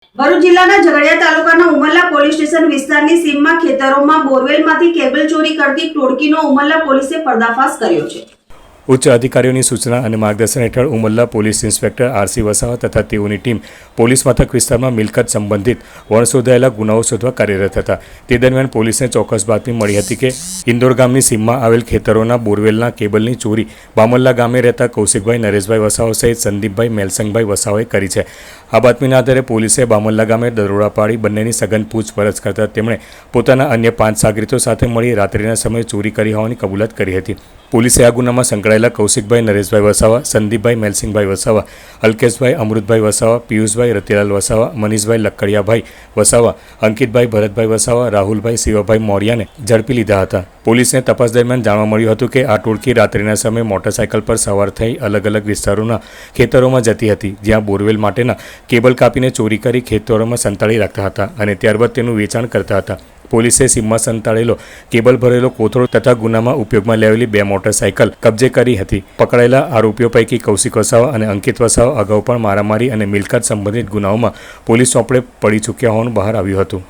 ભરૂચ જિલ્લાના ઝઘડિયા તાલુકાના Umrala police station વિસ્તારની સીમમાં ખેતરોમાં બોરવેલમાંથી કેબલ ચોરી કરતી ટોળકીનો ઉમરલા પોલીસે પર્દાફાશ કર્યો છે। ઉચ્ચ અધિકારીઓની સૂચના અને માર્ગદર્શન હેઠળ Umrala police inspector RC Vasava તથા તેઓની ટીમ પોલીસ મથક વિસ્તારમાં મિલકત સંબંધિત વણશોધાયેલા ગુનાઓ શોધવા કાર્યરત હતા। તે દરમિયાન પોલીસને ચોક્કસ બાતમી મળી હતી કે ઇન્દોર ગામની સીમમાં આવેલ ખેતરોના બોરવેલના કેબલની ચોરી બામલ્લા ગામે રહેતા કૌશિકભાઈ નરેશભાઈ વસાવા સહિત સંદીપભાઈ મેલસંગભાઈ વસાવાએ કરી છે। આ બાતમીના આધારે પોલીસે બામલ્લા ગામે દરોડા પાડી બંનેની સઘન પૂછપરછ કરતા તેમણે પોતાના અન્ય 5 સાગરીતો સાથે મળી રાત્રિના સમયે ચોરી કરી હોવાની કબૂલાત કરી હતી। પોલીસે આ ગુનામાં સંકળાયેલા કૌશિકભાઈ નરેશભાઈ વસાવા, સંદીપભાઈ મેલસિંગભાઈ વસાવા, અલ્કેશભાઈ અમૃતભાઈ વસાવા, પિયુષભાઈ રતિલાલ વસાવા, મનીષભાઈ લક્કડિયાભાઈ વસાવા, અંકિતભાઈ ભરતભાઈ વસાવા, રાહુલભાઈ શિવભાઈ મોરિયાને ઝડપી લીધા હતા। પોલીસને તપાસ દરમિયાન જાણવા મળ્યું હતું કે આ ટોળકી રાત્રિના સમયે મોટરસાયકલ પર સવાર થઈ અલગ અલગ વિસ્તારોના ખેતરોમાં જતી હતી, જ્યાં બોરવેલ માટેના કેબલ કાપીને ચોરી કરી ખેતરોમાં સંતાડી રાખતા હતા અને ત્યારબાદ તેનું વેચાણ કરતા હતા। પોલીસે સીમમાં સંતાડેલો કેબલ ભરેલો કોથળો તથા ગુનામાં ઉપયોગમાં લેવાયેલી 2 મોટરસાયકલ કબજે કરી હતી। પકડાયેલા આરોપીઓ પૈકી કૌશિક વસાવા અને અંકિત વસાવા અગાઉ પણ મારામારી અને મિલકત સંબંધિત ગુનાઓમાં પોલીસ ચોપડે પડી ચૂક્યા હોવાનું બહાર આવ્યું હતું।